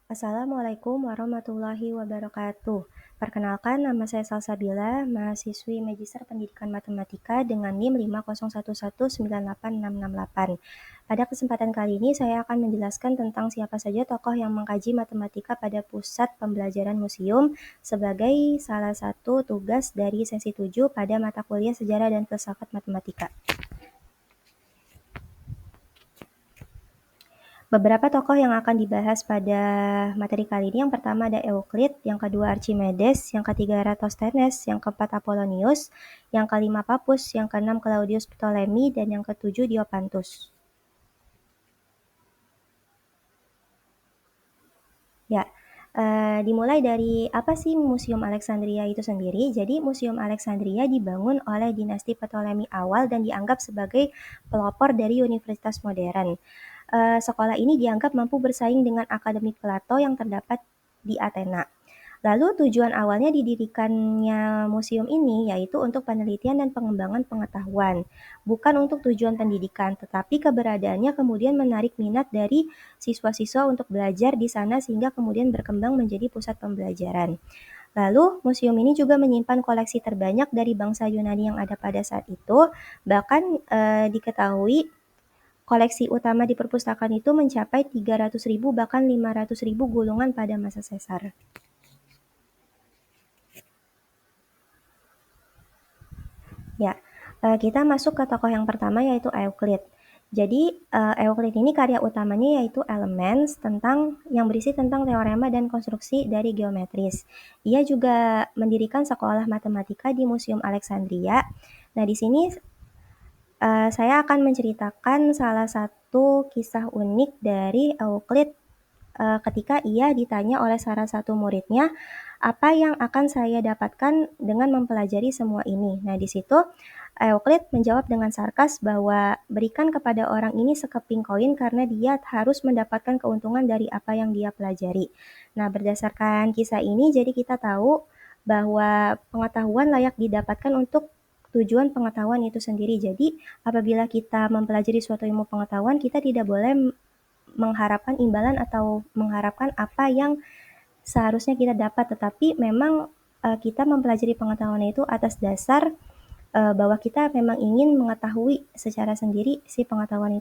Assalamualaikum warahmatullahi wabarakatuh. Perkenalkan, nama saya Salsabila, mahasiswi Magister Pendidikan Matematika dengan NIM 501198668. Pada kesempatan kali ini, saya akan menjelaskan tentang siapa saja tokoh yang mengkaji matematika pada Pusat Pembelajaran Museum sebagai salah satu tugas dari sesi 7 pada mata kuliah Sejarah dan Filsafat Matematika. Beberapa tokoh yang akan dibahas pada materi kali ini, yang pertama ada Euclid, yang kedua Archimedes, yang ketiga Eratosthenes, yang keempat Apollonius, yang kelima Pappus, yang keenam Claudius Ptolemy, dan yang ketujuh Diopantus. Ya, dimulai dari apa sih Museum Alexandria itu sendiri? Jadi Museum Alexandria dibangun oleh dinasti Ptolemy awal dan dianggap sebagai pelopor dari universitas modern. Sekolah ini dianggap mampu bersaing dengan Akademi Plato yang terdapat di Athena. Lalu tujuan awalnya didirikannya museum ini yaitu untuk penelitian dan pengembangan pengetahuan, bukan untuk tujuan pendidikan, tetapi keberadaannya kemudian menarik minat dari siswa-siswa untuk belajar di sana sehingga kemudian berkembang menjadi pusat pembelajaran. Lalu, museum ini juga menyimpan koleksi terbanyak dari bangsa Yunani yang ada pada saat itu, bahkan diketahui koleksi utama di perpustakaan itu mencapai 300.000 bahkan 500.000 gulungan pada masa Caesar. Ya, kita masuk ke tokoh yang pertama yaitu Euclid. Jadi, Euclid ini karya utamanya yaitu Elements yang berisi tentang teorema dan konstruksi dari geometris. Ia juga mendirikan sekolah matematika di Museum Alexandria. Nah, di sini saya akan menceritakan salah satu kisah unik dari Euclid ketika ia ditanya oleh salah satu muridnya, apa yang akan saya dapatkan dengan mempelajari semua ini? Nah, di situ Euclid menjawab dengan sarkas bahwa berikan kepada orang ini sekeping koin karena dia harus mendapatkan keuntungan dari apa yang dia pelajari. Nah, berdasarkan kisah ini, jadi kita tahu bahwa pengetahuan layak didapatkan untuk tujuan pengetahuan itu sendiri. Jadi, apabila kita mempelajari suatu ilmu pengetahuan, kita tidak boleh mengharapkan imbalan atau mengharapkan apa yang seharusnya kita dapat, tetapi memang kita mempelajari pengetahuan itu atas dasar bahwa kita memang ingin mengetahui secara sendiri si pengetahuan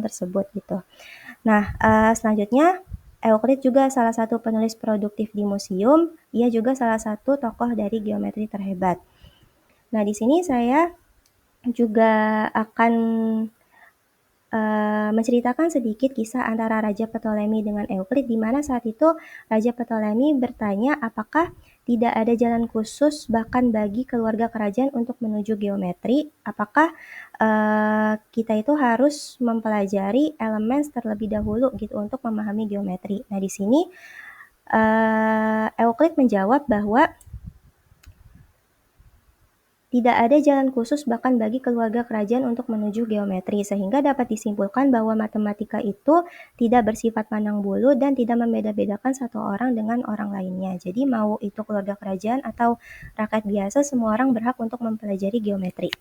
tersebut gitu. Nah, selanjutnya Euclid juga salah satu penulis produktif di museum, ia juga salah satu tokoh dari geometri terhebat. Nah, di sini saya juga akan menceritakan sedikit kisah antara Raja Ptolemy dengan Euclid, di mana saat itu Raja Ptolemy bertanya apakah tidak ada jalan khusus bahkan bagi keluarga kerajaan untuk menuju geometri, apakah kita itu harus mempelajari elemen terlebih dahulu gitu untuk memahami geometri. Nah, di sini Euclid menjawab bahwa tidak ada jalan khusus bahkan bagi keluarga kerajaan untuk menuju geometri, sehingga dapat disimpulkan bahwa matematika itu tidak bersifat pandang bulu dan tidak membeda-bedakan satu orang dengan orang lainnya. Jadi mau itu keluarga kerajaan atau rakyat biasa, semua orang berhak untuk mempelajari geometri.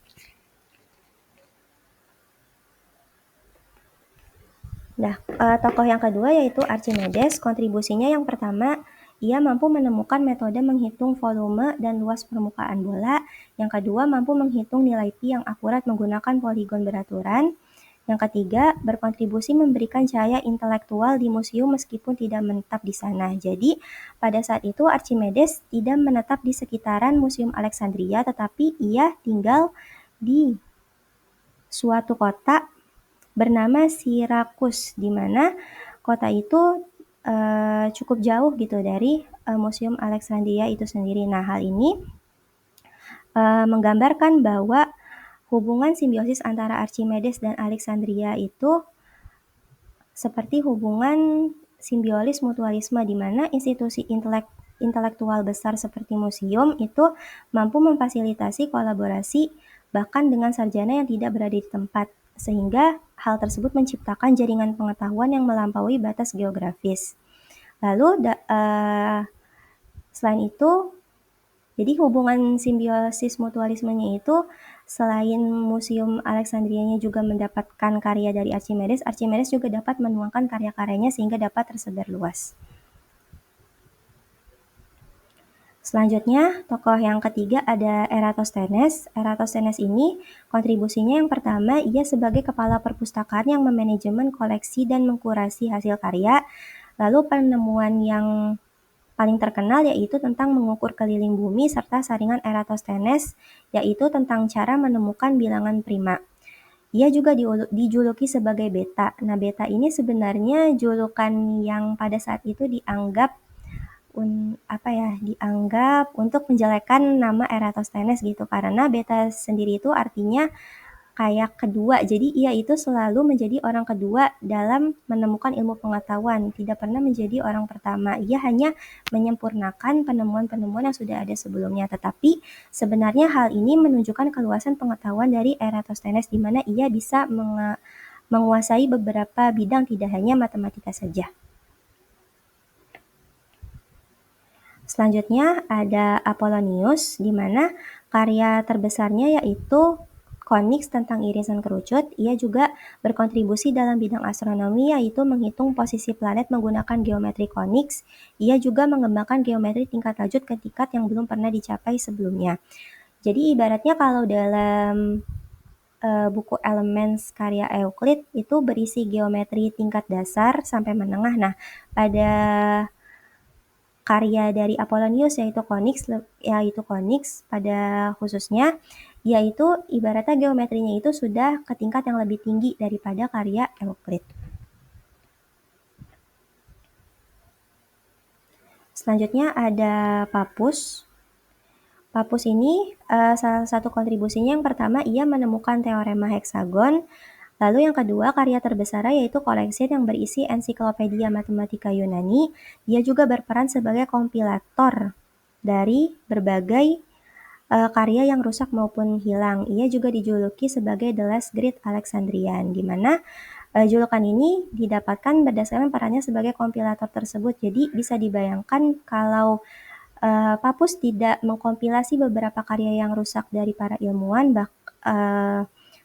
Nah, tokoh yang kedua yaitu Archimedes. Kontribusinya yang pertama, ia mampu menemukan metode menghitung volume dan luas permukaan bola. Yang kedua, mampu menghitung nilai pi yang akurat menggunakan poligon beraturan. Yang ketiga, berkontribusi memberikan cahaya intelektual di museum meskipun tidak menetap di sana. Jadi, pada saat itu Archimedes tidak menetap di sekitaran Museum Alexandria, tetapi ia tinggal di suatu kota bernama Sirakus, di mana kota itu cukup jauh gitu dari Museum Alexandria itu sendiri. Nah, hal ini menggambarkan bahwa hubungan simbiosis antara Archimedes dan Alexandria itu seperti hubungan simbiosis mutualisme, di mana institusi intelektual besar seperti museum itu mampu memfasilitasi kolaborasi bahkan dengan sarjana yang tidak berada di tempat, sehingga hal tersebut menciptakan jaringan pengetahuan yang melampaui batas geografis. Lalu selain itu, Jadi hubungan simbiosis mutualismenya itu selain Museum Alexandrianya juga mendapatkan karya dari Archimedes, Archimedes juga dapat menuangkan karya-karyanya sehingga dapat tersebar luas. Selanjutnya, tokoh yang ketiga ada Eratosthenes. Eratosthenes ini kontribusinya yang pertama, ia sebagai kepala perpustakaan yang memanajemen koleksi dan mengkurasi hasil karya. Lalu penemuan yang paling terkenal yaitu tentang mengukur keliling bumi serta saringan Eratosthenes, yaitu tentang cara menemukan bilangan prima. Ia juga dijuluki sebagai beta. Nah, beta ini sebenarnya julukan yang pada saat itu dianggap dianggap untuk menjelekkan nama Eratosthenes gitu, karena beta sendiri itu artinya kayak kedua, jadi ia itu selalu menjadi orang kedua dalam menemukan ilmu pengetahuan, tidak pernah menjadi orang pertama. Ia hanya menyempurnakan penemuan-penemuan yang sudah ada sebelumnya, tetapi sebenarnya hal ini menunjukkan keluasan pengetahuan dari Eratosthenes, di mana ia bisa menguasai beberapa bidang, tidak hanya matematika saja. Selanjutnya ada Apollonius, di mana karya terbesarnya yaitu Conics tentang irisan kerucut. Ia juga berkontribusi dalam bidang astronomi, yaitu menghitung posisi planet menggunakan geometri Conics. Ia juga mengembangkan geometri tingkat lanjut ke tingkat yang belum pernah dicapai sebelumnya. Jadi ibaratnya kalau dalam buku Elements karya Euclid itu berisi geometri tingkat dasar sampai menengah. Nah, pada karya dari Apollonius yaitu Conics pada khususnya, yaitu ibaratnya geometrinya itu sudah ke tingkat yang lebih tinggi daripada karya Euclid. Selanjutnya ada Pappus. Pappus ini salah satu kontribusinya yang pertama, ia menemukan teorema heksagon. Lalu yang kedua, karya terbesarnya yaitu koleksi yang berisi ensiklopedia matematika Yunani. Dia juga berperan sebagai kompilator dari berbagai karya yang rusak maupun hilang. Ia juga dijuluki sebagai The Last Great Alexandrian, di mana julukan ini didapatkan berdasarkan perannya sebagai kompilator tersebut. Jadi bisa dibayangkan kalau Pappus tidak mengkompilasi beberapa karya yang rusak dari para ilmuwan,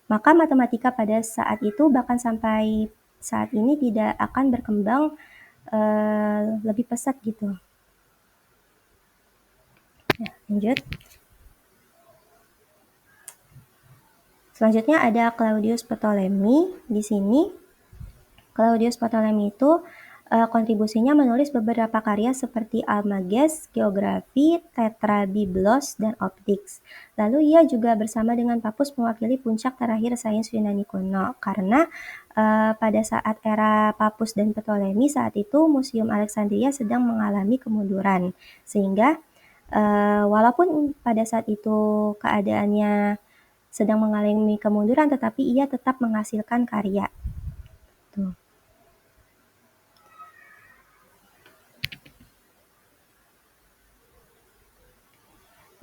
maka matematika pada saat itu bahkan sampai saat ini tidak akan berkembang lebih pesat gitu. Nah, lanjut. Selanjutnya ada Claudius Ptolemy. Di sini Claudius Ptolemy itu kontribusinya menulis beberapa karya seperti Almagest, Geografi, Tetrabiblos, dan Optics. Lalu ia juga bersama dengan Pappus mewakili puncak terakhir sains Yunani kuno, karena pada saat era Pappus dan Ptolemy saat itu Museum Alexandria sedang mengalami kemunduran, sehingga walaupun pada saat itu keadaannya sedang mengalami kemunduran, tetapi ia tetap menghasilkan karya. Tuh.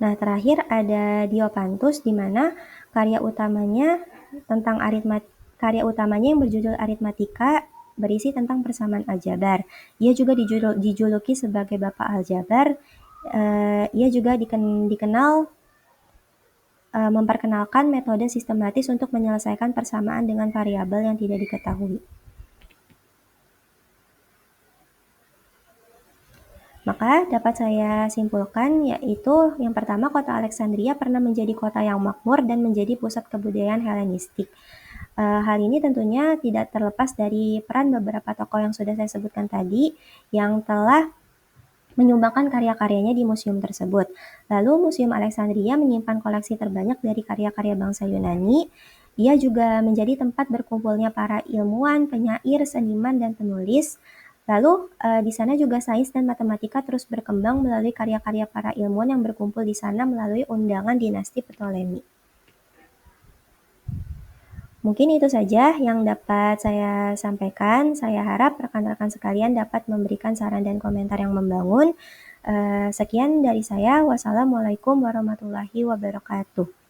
Nah, terakhir ada Diopantus, di mana karya utamanya yang berjudul Aritmatika berisi tentang persamaan aljabar. Ia juga dijuluki sebagai Bapak Aljabar. Ia juga dikenal memperkenalkan metode sistematis untuk menyelesaikan persamaan dengan variabel yang tidak diketahui. Maka dapat saya simpulkan yaitu yang pertama, kota Alexandria pernah menjadi kota yang makmur dan menjadi pusat kebudayaan Helenistik. Hal ini tentunya tidak terlepas dari peran beberapa tokoh yang sudah saya sebutkan tadi yang telah menyumbangkan karya-karyanya di museum tersebut. Lalu Museum Alexandria menyimpan koleksi terbanyak dari karya-karya bangsa Yunani. Ia juga menjadi tempat berkumpulnya para ilmuwan, penyair, seniman, dan penulis. Lalu di sana juga sains dan matematika terus berkembang melalui karya-karya para ilmuwan yang berkumpul di sana melalui undangan dinasti Ptolemy. Mungkin itu saja yang dapat saya sampaikan. Saya harap rekan-rekan sekalian dapat memberikan saran dan komentar yang membangun. Sekian dari saya. Wassalamualaikum warahmatullahi wabarakatuh.